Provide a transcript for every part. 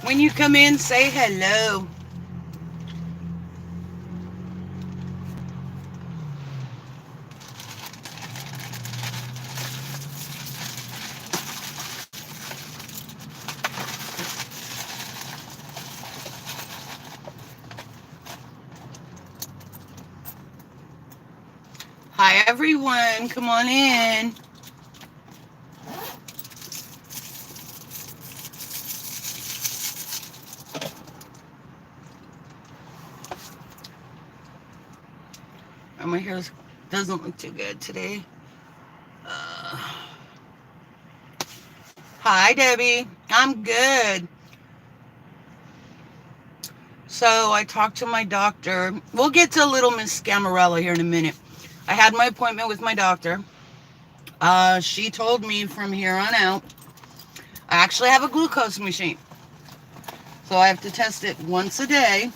When you come in, say hello. Hi, everyone. Come on in. Oh, my hair doesn't look too good today. Uh, Hi, Debbie. I'm good. So I talked to my doctor. We'll get to little Miss Scamarella here in a minute. I had my appointment with my doctor. She told me from here on out, I actually have a glucose machine. So I have to test it once a day.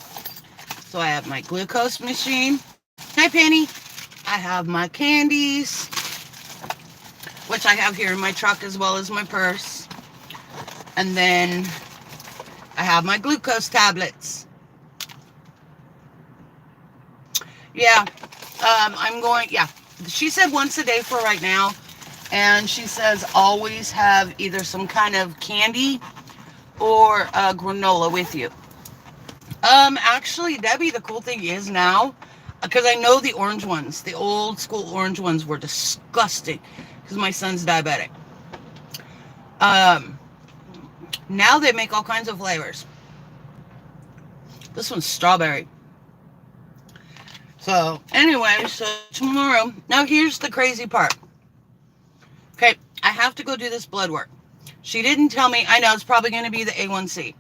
So I have my glucose machine. Hi, Penny. I have my candies, which I have here in my truck as well as my purse. And then I have my glucose tablets. Yeah, yeah. She said once a day for right now. And she says always have either some kind of candy or granola with you. Actually, Debbie, the cool thing is now, because I know the orange ones, the old school orange ones were disgusting because my son's diabetic. Um, Now they make all kinds of flavors. This one's strawberry. So, anyway, so tomorrow, now here's the crazy part. Okay, I have to go do this blood work. She didn't tell me, I know it's probably going to be the A1C,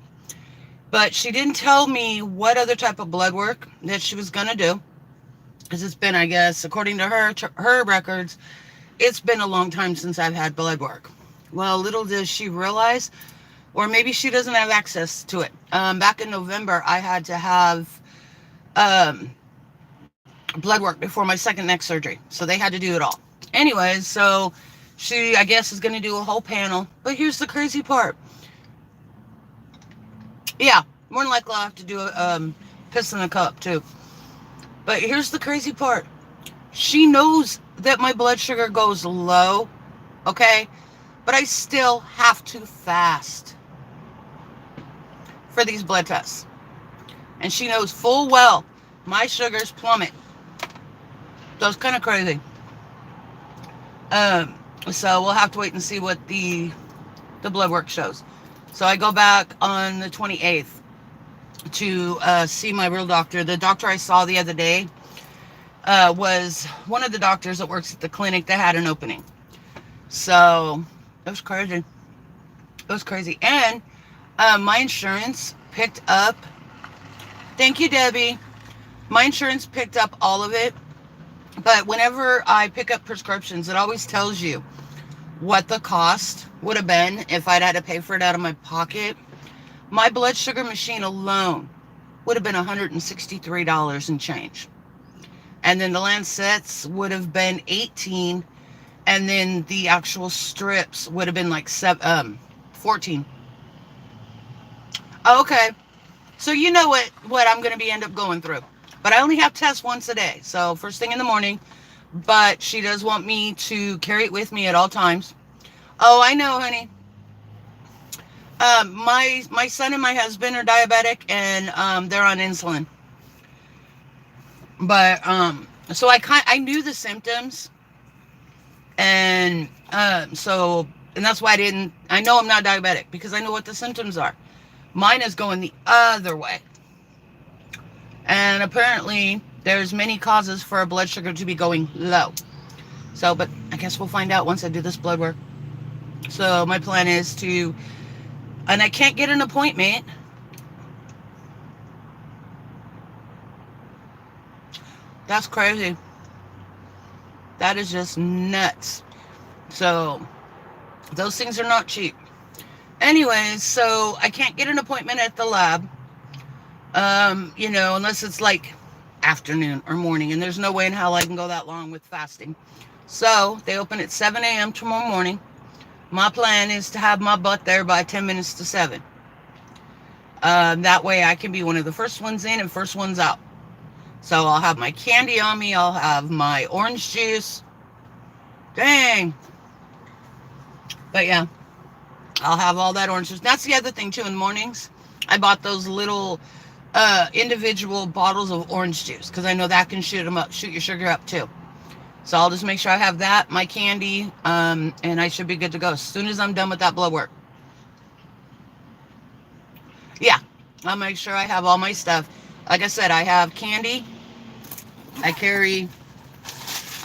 but she didn't tell me what other type of blood work that she was going to do. Because it's been, I guess, according to her records, it's been a long time since I've had blood work. Well, little does she realize, or maybe she doesn't have access to it. Back in November, I had to have um, blood work before my second neck surgery. So they had to do it all. Anyways, so she, I guess, is going to do a whole panel. But here's the crazy part. Yeah, more than likely I'll have to do a piss in a cup, too. But here's the crazy part. She knows that my blood sugar goes low, okay? But I still have to fast for these blood tests. And she knows full well my sugars plummet. So it's kind of crazy. So we'll have to wait and see what the blood work shows. So I go back on the 28th to see my real doctor. The doctor I saw the other day was one of the doctors that works at the clinic that had an opening. So it was crazy. It was crazy. And my insurance picked up. Thank you, Debbie. My insurance picked up all of it. But whenever I pick up prescriptions, it always tells you what the cost would have been if I'd had to pay for it out of my pocket. My blood sugar machine alone would have been $163 and change. And then the Lancets would have been 18, and then the actual strips would have been like 14. Okay, so you know what I'm going to be end up going through. But I only have tests once a day, so first thing in the morning. But she does want me to carry it with me at all times. Oh, I know, honey. My son and my husband are diabetic, and they're on insulin. But so I knew the symptoms, and and that's why I know I'm not diabetic because I know what the symptoms are. Mine is going the other way, and apparently there's many causes for a blood sugar to be going low. So, but I guess we'll find out once I do this blood work. So my plan is to, and I can't get an appointment. That's crazy. That is just nuts. So those things are not cheap. Anyways, so I can't get an appointment at the lab. Unless it's like afternoon or morning, and there's no way in hell I can go that long with fasting. So they open at 7 a.m. tomorrow morning. My plan is to have my butt there by 10 minutes to 7. That way I can be one of the first ones in and first ones out. So I'll have my candy on me. I'll have my orange juice. Dang. But yeah, I'll have all that orange juice. That's the other thing too. In the mornings, I bought those little individual bottles of orange juice because I know that can shoot your sugar up too. So I'll just make sure I have that, my candy, and I should be good to go as soon as I'm done with that blood work. Yeah, I'll make sure I have all my stuff. Like I said, I have candy. I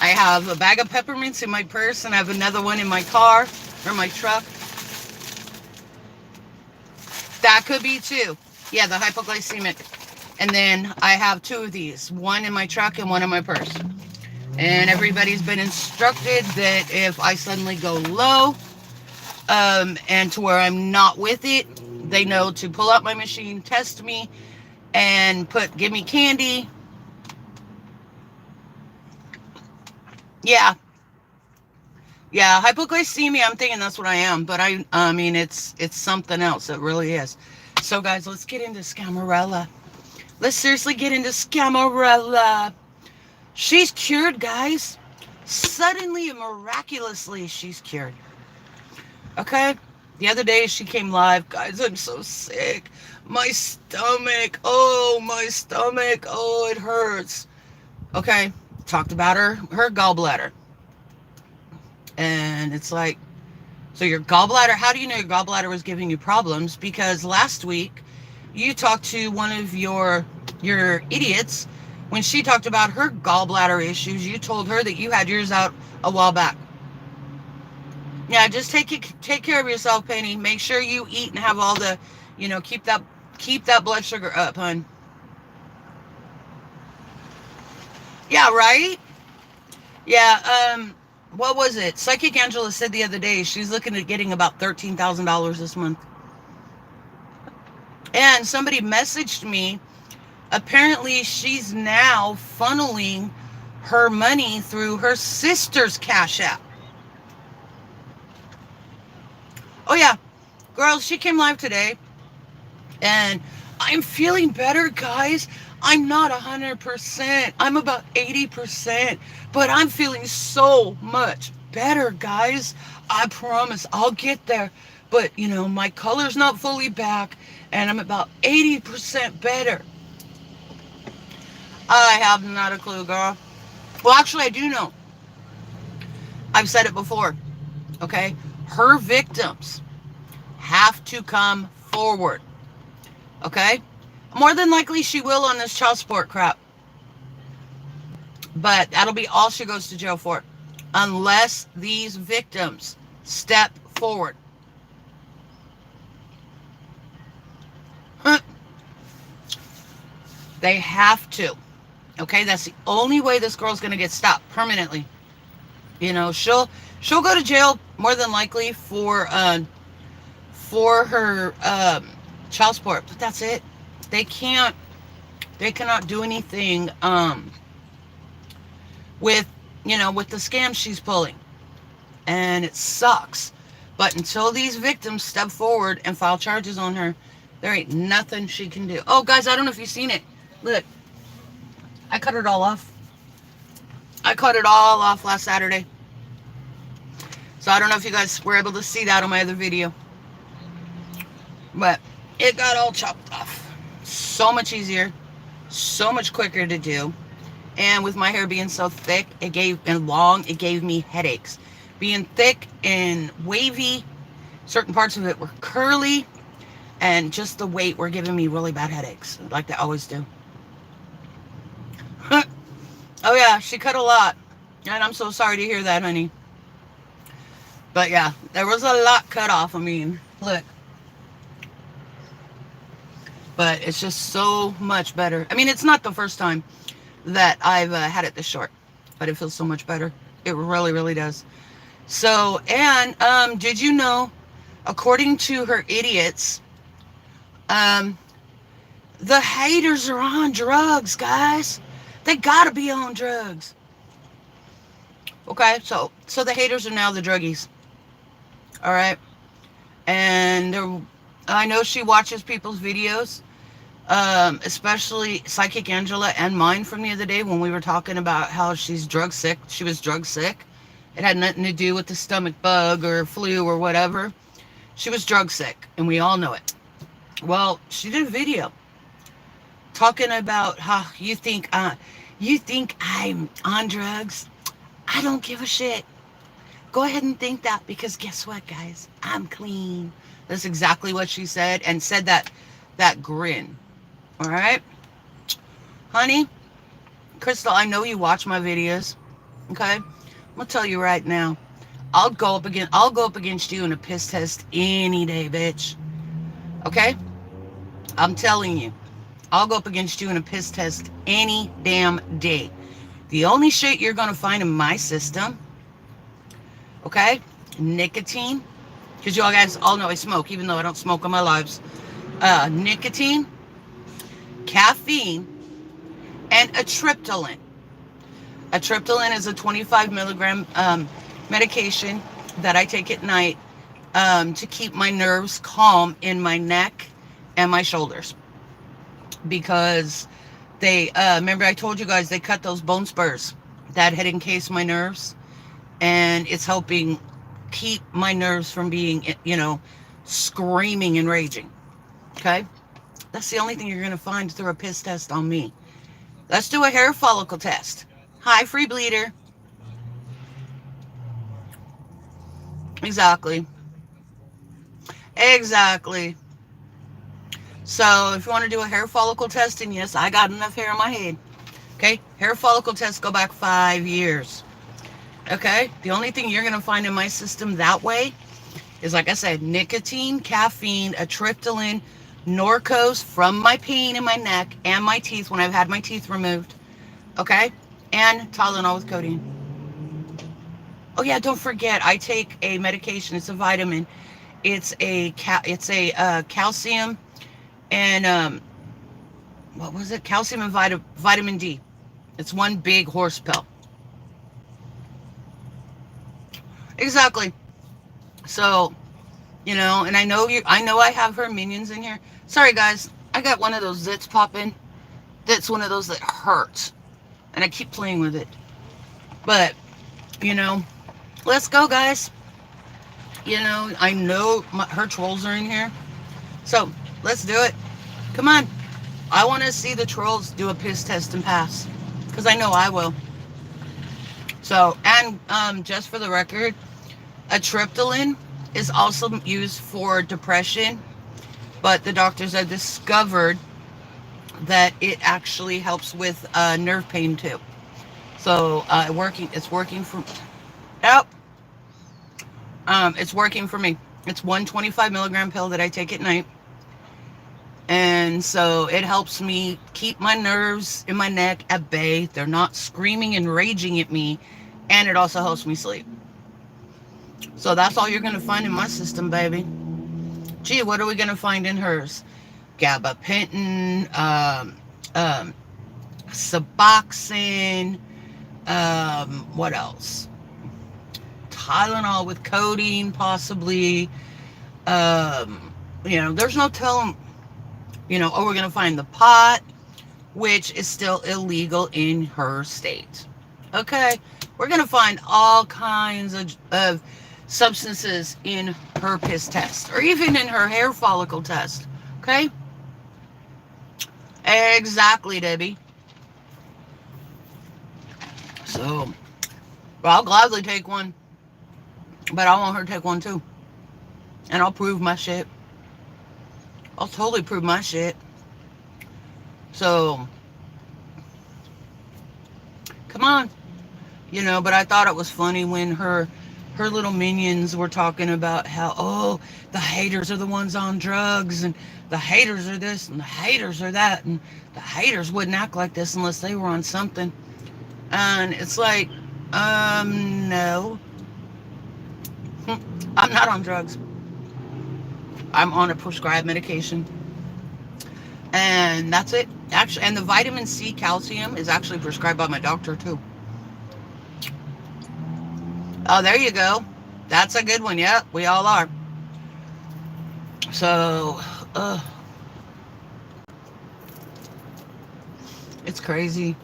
have a bag of peppermints in my purse, and I have another one in my car or my truck. That could be too. Yeah, the hypoglycemic. And then I have 2 of these, one in my truck and one in my purse. And everybody's been instructed that if I suddenly go low, and to where I'm not with it, they know to pull out my machine, test me, and give me candy. Yeah. Yeah, hypoglycemia, I'm thinking that's what I am, but I mean, it's something else. It really is. So guys, let's get into Scamarella. Let's seriously get into Scamarella. She's cured, guys. Suddenly and miraculously, she's cured. Okay? The other day, she came live. Guys, I'm so sick. My stomach. Oh, my stomach. Oh, it hurts. Okay? Talked about her gallbladder. And it's like, so your gallbladder, how do you know your gallbladder was giving you problems? Because last week, you talked to one of your idiots. When she talked about her gallbladder issues, you told her that you had yours out a while back. Yeah, just take care of yourself, Penny. Make sure you eat and have all the, keep that blood sugar up, hun. Yeah, right? Yeah, what was it? Psychic Angela said the other day she's looking at getting about $13,000 this month. And somebody messaged me. Apparently, she's now funneling her money through her sister's Cash App. Oh, yeah. Girls, she came live today. And I'm feeling better, guys. I'm not 100%. I'm about 80%. But I'm feeling so much better, guys. I promise I'll get there. But, my color's not fully back. And I'm about 80% better. I have not a clue, girl. Well, actually, I do know. I've said it before. Okay? Her victims have to come forward. Okay? More than likely, she will on this child support crap. But that'll be all she goes to jail for. Unless these victims step forward. Huh. They have to. Okay, that's the only way this girl's gonna get stopped permanently. She'll go to jail more than likely for her child support, but that's it. They cannot do anything with the scam she's pulling, and it sucks. But until these victims step forward and file charges on her, there ain't nothing she can do. Oh, guys, I don't know if you've seen it. Look. I cut it all off. I cut it all off last Saturday. So I don't know if you guys were able to see that on my other video. But it got all chopped off. So much easier. So much quicker to do. And with my hair being so thick, and long, it gave me headaches. Being thick and wavy, certain parts of it were curly. And just the weight were giving me really bad headaches. Like they always do. Oh yeah, she cut a lot. And I'm so sorry to hear that, honey. But yeah, there was a lot cut off. I mean, look. But it's just so much better. I mean, it's not the first time that I've had it this short. But it feels so much better. It really, really does. So, and did you know, according to her idiots, the haters are on drugs, guys. They gotta be on drugs. Okay, so the haters are now the druggies. All right, and I know she watches people's videos, especially Psychic Angela and mine from the other day when we were talking about how she's drug sick. She was drug sick. It had nothing to do with the stomach bug or flu or whatever. She was drug sick, and we all know it. Well, she did a video talking about how you think I'm on drugs. I don't give a shit. Go ahead and think that, because guess what, guys? I'm clean. That's exactly what she said, and said that grin. All right, honey, Crystal, I know you watch my videos. Okay, I'm gonna tell you right now. I'll go up against you in a piss test any day, bitch. Okay, I'm telling you. I'll go up against you in a piss test any damn day. The only shit you're gonna find in my system, okay, nicotine, because you all guys all know I smoke, even though I don't smoke on my lives. Nicotine, caffeine, and a triptyline. A triptyline is a 25 milligram medication that I take at night to keep my nerves calm in my neck and my shoulders. Because they, remember I told you guys they cut those bone spurs that had encased my nerves, and it's helping keep my nerves from being, screaming and raging. Okay? That's the only thing you're going to find through a piss test on me. Let's do a hair follicle test. Hi, free bleeder. Exactly. Exactly. So if you want to do a hair follicle test, and yes, I got enough hair on my head. Okay? Hair follicle tests go back 5 years. Okay? The only thing you're going to find in my system that way is, like I said, nicotine, caffeine, a triptyline, Norcos from my pain in my neck and my teeth when I've had my teeth removed. Okay? And Tylenol with codeine. Oh yeah, don't forget, I take a medication. It's a vitamin. It's a calcium and what was it? Calcium and vitamin D. It's one big horse pill. Exactly. So, and I know I have her minions in here. Sorry guys, I got one of those zits popping. That's one of those that hurts. And I keep playing with it. But, let's go guys. I know her trolls are in here. So, let's do it. Come on. I want to see the trolls do a piss test and pass. Because I know I will. So, and just for the record, a triptyline is also used for depression, but the doctors have discovered that it actually helps with nerve pain too. So it's working for, yep. It's working for me. It's one 25 milligram pill that I take at night. And so it helps me keep my nerves in my neck at bay. They're not screaming and raging at me. And it also helps me sleep. So that's all you're going to find in my system, baby. Gee, what are we going to find in hers? Gabapentin, Suboxone, what else? Tylenol with codeine, possibly. There's no telling, we're going to find the pot, which is still illegal in her state. Okay? We're going to find all kinds of substances in her piss test, or even in her hair follicle test. Okay? Exactly, Debbie. So, I'll gladly take one. But I want her to take one too. And I'll prove my shit. I'll totally prove my shit. So, come on. But I thought it was funny when her little minions were talking about how, the haters are the ones on drugs, and the haters are this, and the haters are that, and the haters wouldn't act like this unless they were on something. And it's like, no. I'm not on drugs. I'm on a prescribed medication. And that's it. Actually, and the vitamin C calcium is actually prescribed by my doctor too. Oh, there you go. That's a good one. Yep, we all are. So, it's crazy.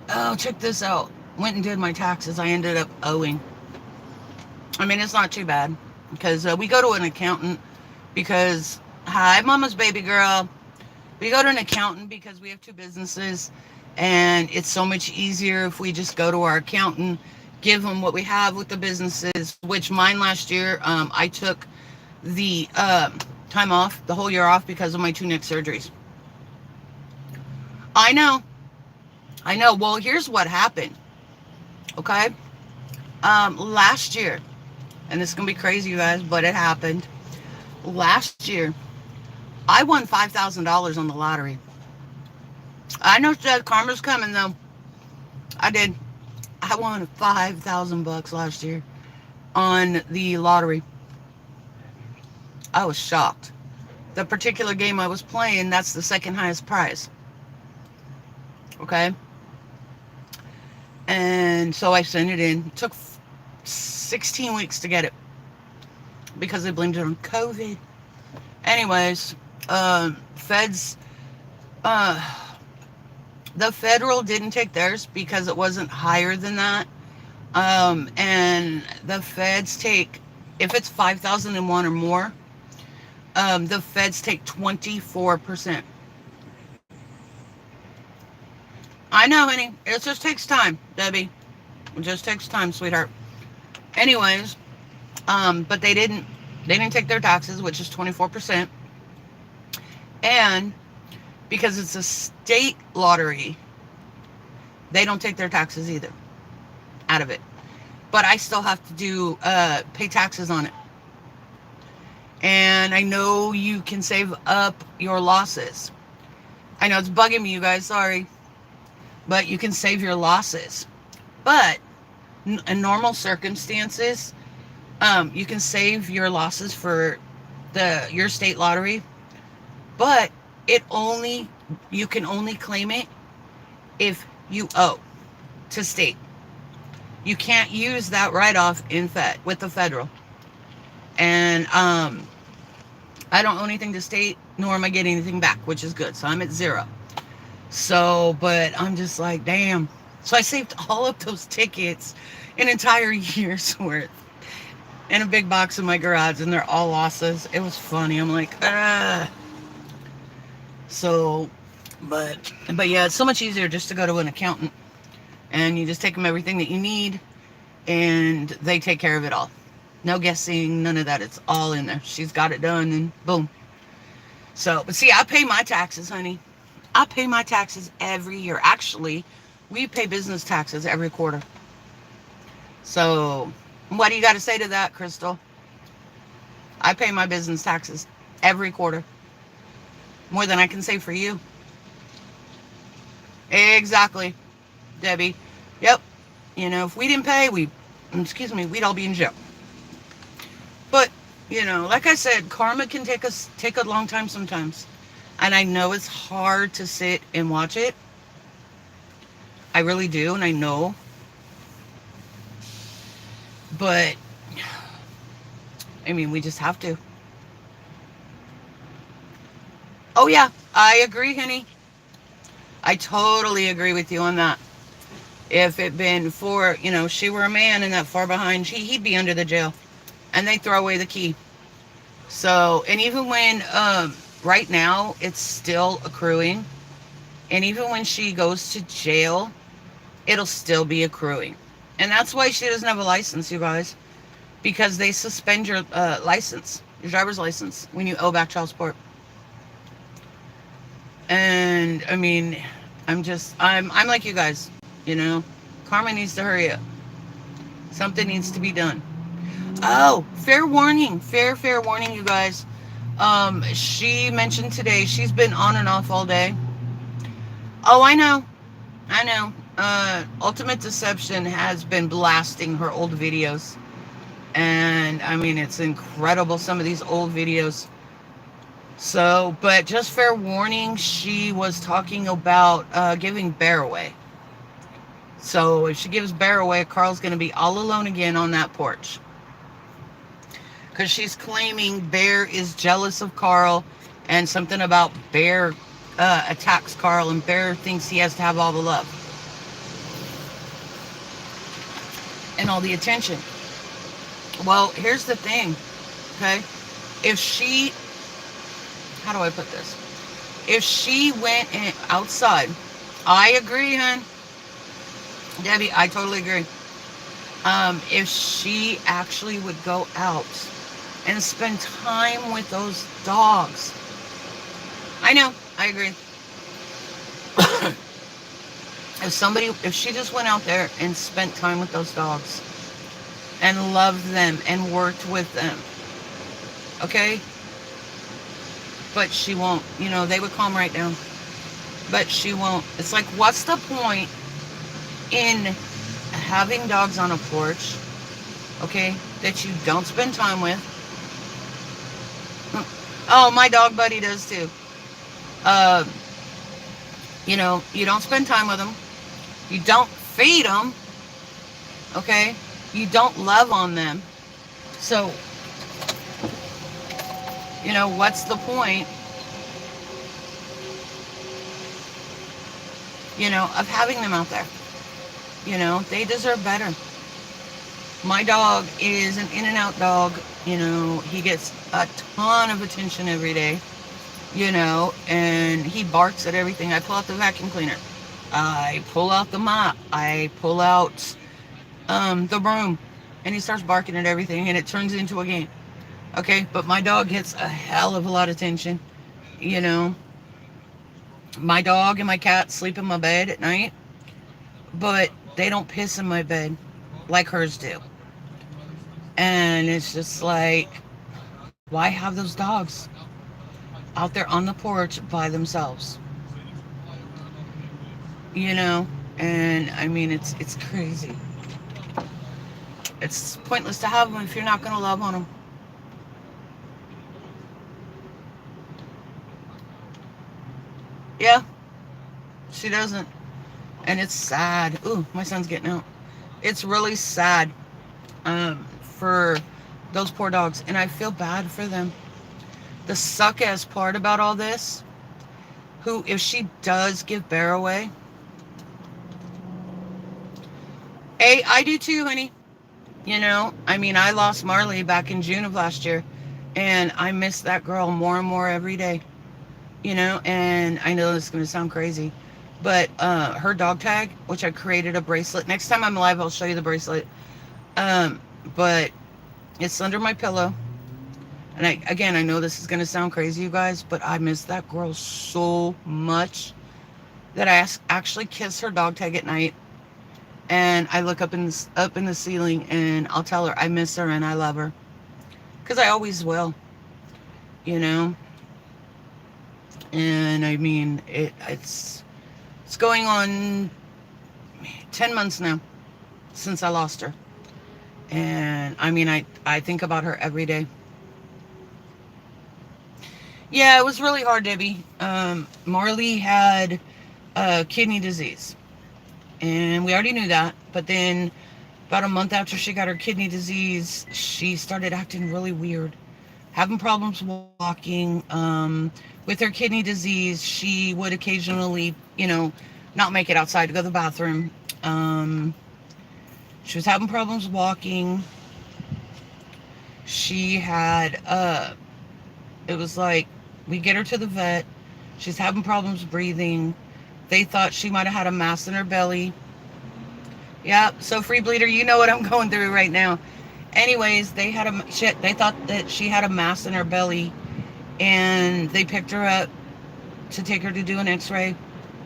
Oh, check this out. Went and did my taxes. I ended up owing. I mean, it's not too bad because we go to an accountant because, hi, mama's baby girl. We go to an accountant because we have two businesses, and it's so much easier if we just go to our accountant, give them what we have with the businesses, which mine last year, I took the time off, the whole year off because of my two neck surgeries. I know. I know. Well, here's what happened. Okay. Last year, and this is going to be crazy, you guys, but it happened. Last year, I won $5,000 on the lottery. I know that karma's coming, though. I did. I won 5,000 bucks last year on the lottery. I was shocked. The particular game I was playing, that's the second highest prize. Okay? And so I sent it in. It took 16 weeks to get it because they blamed it on COVID. Anyways, feds, the federal didn't take theirs because it wasn't higher than that. And the feds take, if it's 5,001 or more, the feds take 24%. I know, honey. It just takes time, Debbie. It just takes time, sweetheart. Anyways, but they didn't take their taxes, which is 24%. And because it's a state lottery, they don't take their taxes either out of it. But I still have to do pay taxes on it. And I know you can save up your losses. I know it's bugging me, you guys, sorry. But you can save your losses. But in normal circumstances, you can save your losses for your state lottery. But you can only claim it if you owe to state. You can't use that write-off with the federal. And I don't owe anything to state, nor am I getting anything back, which is good. So I'm at zero. So, but I'm just like, damn. So I saved all of those tickets, an entire year's worth, in a big box in my garage, and they're all losses. It was funny. I'm like, ah. So, but yeah, it's so much easier just to go to an accountant, and you just take them everything that you need, and they take care of it all. No guessing, none of that. It's all in there. She's got it done, and boom. So, but see, I pay my taxes, honey. I pay my taxes every year. Actually, we pay business taxes every quarter. So, what do you got to say to that, Crystal? I pay my business taxes every quarter. More than I can say for you. Exactly, Debbie. Yep. You know, if we didn't pay, we'd all be in jail. But, you know, like I said, karma can take a long time sometimes. And I know it's hard to sit and watch it. I really do, and I know. But, I mean, we just have to. Oh, yeah, I agree, honey. I totally agree with you on that. If it been for, she were a man and that far behind, he'd be under the jail. And they throw away the key. So, and even when, right now, it's still accruing. And even when she goes to jail, it'll still be accruing. And that's why she doesn't have a license, you guys. Because they suspend your license, your driver's license, when you owe back child support. And, I mean, I'm like you guys, Karma needs to hurry up. Something needs to be done. Oh, fair warning, you guys. She mentioned today she's been on and off all day. Oh, I know. Ultimate Deception has been blasting her old videos. And, I mean, it's incredible, some of these old videos. So, but just fair warning, she was talking about giving Bear away. So, if she gives Bear away, Carl's going to be all alone again on that porch. because she's claiming Bear is jealous of Carl, and something about Bear attacks Carl, and Bear thinks he has to have all the love and all the attention. Well, here's the thing, okay? If she, how do I put this? If she went outside, I agree, hon. Debbie, I totally agree. If she actually would go out and spend time with those dogs. I know, I agree. If she just went out there and spent time with those dogs and loved them and worked with them, okay? But she won't. They would calm right down. But she won't. It's like, what's the point in having dogs on a porch, okay, that you don't spend time with? Oh, my dog buddy does too. Uh, you don't spend time with them. You don't feed them, okay? You don't love on them. So, what's the point, of having them out there? They deserve better. My dog is an in and out dog. He gets a ton of attention every day, and he barks at everything. I pull out the vacuum cleaner. I pull out the mop. I pull out the broom, and he starts barking at everything, and it turns into a game. Okay, but my dog gets a hell of a lot of attention. My dog and my cat sleep in my bed at night, but they don't piss in my bed like hers do. And it's just like, why have those dogs out there on the porch by themselves? And I mean, it's crazy. It's pointless to have them if you're not going to love on them. Yeah, she doesn't. And it's sad. Ooh, my son's getting out. It's really sad for those poor dogs. And I feel bad for them. The suck-ass part about all this, if she does give Bear away, I do too, honey. I mean, I lost Marley back in June of last year, and I miss that girl more and more every day. And I know this is going to sound crazy, but her dog tag, which I created a bracelet. Next time I'm live, I'll show you the bracelet. But it's under my pillow. And I know this is going to sound crazy, you guys, but I miss that girl so much that I actually kiss her dog tag at night. And I look up in the ceiling, and I'll tell her I miss her and I love her. Because I always will. And I mean, it's going on 10 months now since I lost her. And I mean, I think about her every day. Yeah, it was really hard, Debbie. Marley had kidney disease. And we already knew that. But then about a month after she got her kidney disease, she started acting really weird. Having problems walking. With her kidney disease, she would occasionally, not make it outside to go to the bathroom. She was having problems walking. She had, it was like, we get her to the vet. She's having problems breathing. They thought she might have had a mass in her belly. Yeah, so Free Bleeder, you know what I'm going through right now. Anyways, they thought that she had a mass in her belly, and they picked her up to take her to do an x-ray.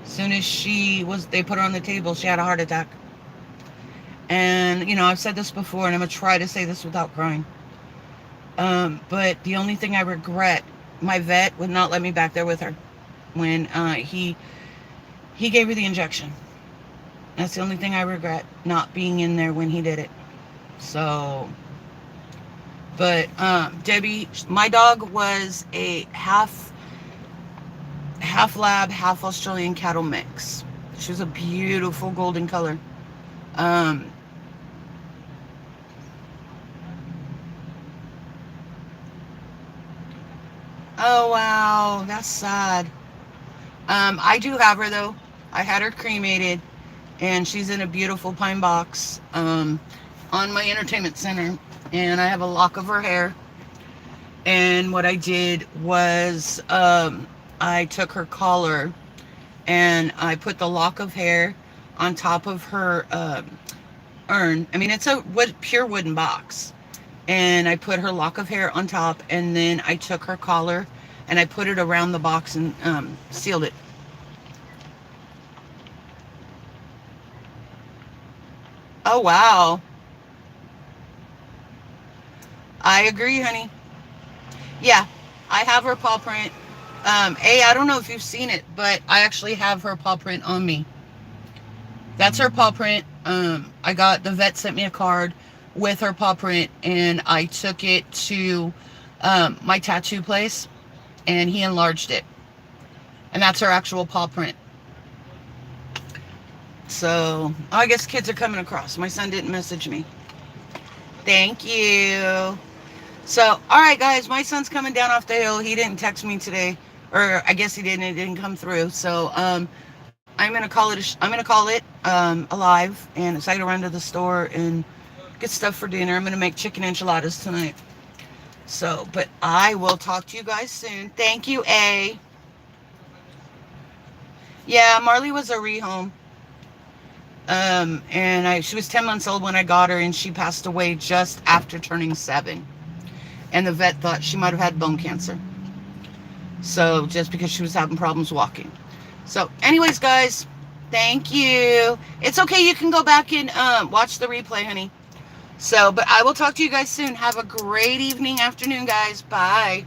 As soon as they put her on the table, she had a heart attack. And, I've said this before, and I'm going to try to say this without crying. But the only thing I regret, my vet would not let me back there with her when he gave her the injection. That's the only thing I regret, not being in there when he did it. So, but Debbie, my dog was a half lab, half Australian cattle mix. She was a beautiful golden color. Oh, wow. That's sad. I do have her, though. I had her cremated, and she's in a beautiful pine box on my entertainment center. And I have a lock of her hair. And what I did was I took her collar and I put the lock of hair on top of her urn. I mean, it's a pure wooden box. And I put her lock of hair on top, and then I took her collar and I put it around the box and sealed it. Oh, wow. I agree, honey. Yeah, I have her paw print. I don't know if you've seen it, but I actually have her paw print on me. That's her paw print. I got, the vet sent me a card with her paw print, and I took it to my tattoo place, and he enlarged it. And that's her actual paw print. So, I guess kids are coming across. My son didn't message me. Thank you. So, all right, guys, my son's coming down off the hill. He didn't text me today, or I guess he didn't. It didn't come through. So, I'm gonna call it. I'm gonna call it alive, and it's I to run to the store and get stuff for dinner. I'm gonna make chicken enchiladas tonight. So, but I will talk to you guys soon. Thank you, A. Yeah, Marley was a rehome. And she was 10 months old when I got her, and she passed away just after turning 7. And the vet thought she might have had bone cancer. So, just because she was having problems walking. So, anyways, guys, thank you. It's okay. You can go back and watch the replay, honey. So, but I will talk to you guys soon. Have a great evening, afternoon, guys. Bye.